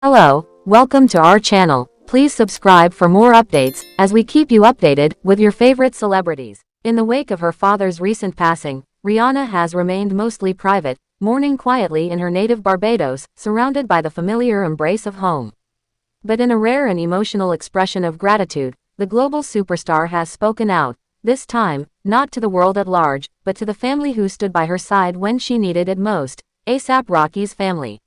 Hello, welcome to our channel. Please subscribe for more updates, as we keep you updated with your favorite celebrities. In the wake of her father's recent passing, Rihanna has remained mostly private, mourning quietly in her native Barbados, surrounded by the familiar embrace of home. But in a rare and emotional expression of gratitude, the global superstar has spoken out, this time, not to the world at large, but to the family who stood by her side when she needed it most, A$AP Rocky's family.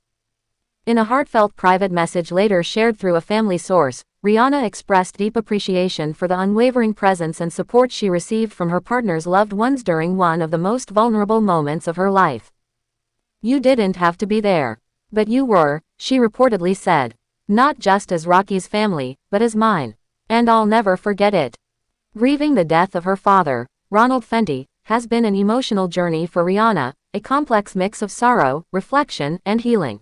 In a heartfelt private message later shared through a family source, Rihanna expressed deep appreciation for the unwavering presence and support she received from her partner's loved ones during one of the most vulnerable moments of her life. "You didn't have to be there. But you were," she reportedly said. "Not just as Rocky's family, but as mine. And I'll never forget it." Grieving the death of her father, Ronald Fenty, has been an emotional journey for Rihanna, a complex mix of sorrow, reflection, and healing.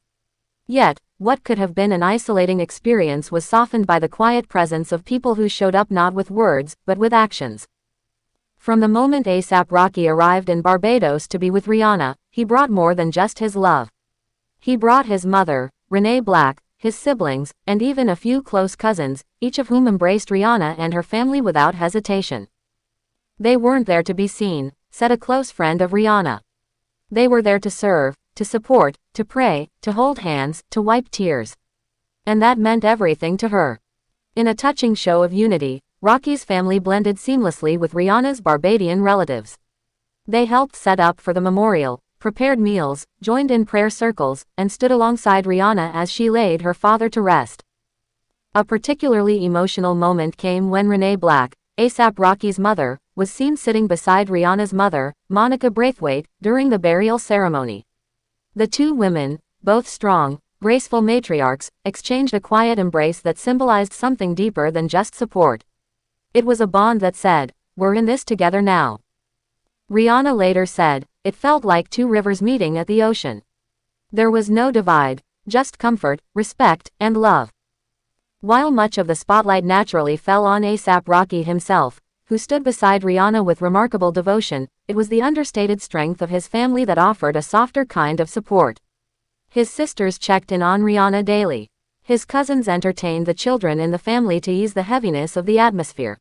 Yet, what could have been an isolating experience was softened by the quiet presence of people who showed up not with words, but with actions. From the moment A$AP Rocky arrived in Barbados to be with Rihanna, he brought more than just his love. He brought his mother, Renee Black, his siblings, and even a few close cousins, each of whom embraced Rihanna and her family without hesitation. "They weren't there to be seen," said a close friend of Rihanna. "They were there to serve, to support, to pray, to hold hands, to wipe tears." And that meant everything to her. In a touching show of unity, Rocky's family blended seamlessly with Rihanna's Barbadian relatives. They helped set up for the memorial, prepared meals, joined in prayer circles, and stood alongside Rihanna as she laid her father to rest. A particularly emotional moment came when Renee Black, A$AP Rocky's mother, was seen sitting beside Rihanna's mother, Monica Braithwaite, during the burial ceremony. The two women, both strong, graceful matriarchs, exchanged a quiet embrace that symbolized something deeper than just support. It was a bond that said, "We're in this together now." Rihanna later said, "It felt like two rivers meeting at the ocean. There was no divide, just comfort, respect, and love." While much of the spotlight naturally fell on A$AP Rocky himself, who stood beside Rihanna with remarkable devotion, it was the understated strength of his family that offered a softer kind of support. His sisters checked in on Rihanna daily. His cousins entertained the children in the family to ease the heaviness of the atmosphere.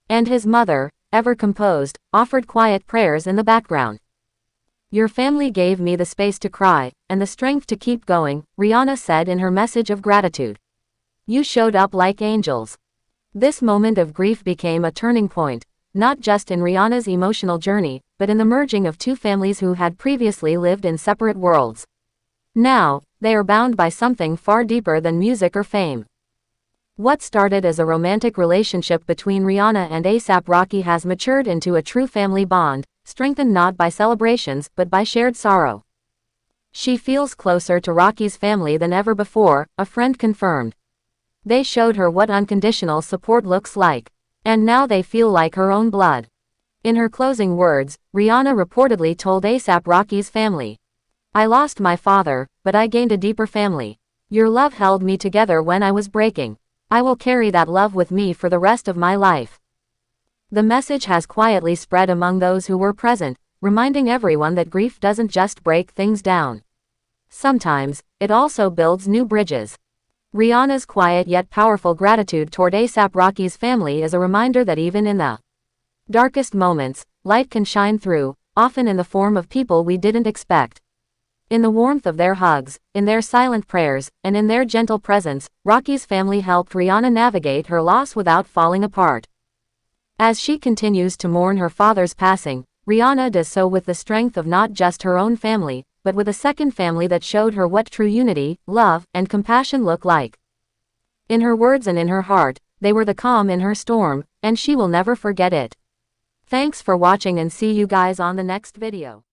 And his mother, ever composed, offered quiet prayers in the background. "Your family gave me the space to cry, and the strength to keep going," Rihanna said in her message of gratitude. "You showed up like angels." This moment of grief became a turning point, not just in Rihanna's emotional journey, but in the merging of two families who had previously lived in separate worlds. Now, they are bound by something far deeper than music or fame. What started as a romantic relationship between Rihanna and A$AP Rocky has matured into a true family bond, strengthened not by celebrations but by shared sorrow. "She feels closer to Rocky's family than ever before," a friend confirmed. "They showed her what unconditional support looks like. And now they feel like her own blood." In her closing words, Rihanna reportedly told A$AP Rocky's family, "I lost my father, but I gained a deeper family. Your love held me together when I was breaking. I will carry that love with me for the rest of my life." The message has quietly spread among those who were present, reminding everyone that grief doesn't just break things down. Sometimes, it also builds new bridges. Rihanna's quiet yet powerful gratitude toward A$AP Rocky's family is a reminder that even in the darkest moments, light can shine through, often in the form of people we didn't expect. In the warmth of their hugs, in their silent prayers, and in their gentle presence, Rocky's family helped Rihanna navigate her loss without falling apart. As she continues to mourn her father's passing, Rihanna does so with the strength of not just her own family, but with a second family that showed her what true unity, love, and compassion look like. In her words and in her heart, they were the calm in her storm, and she will never forget it. Thanks for watching and see you guys on the next video.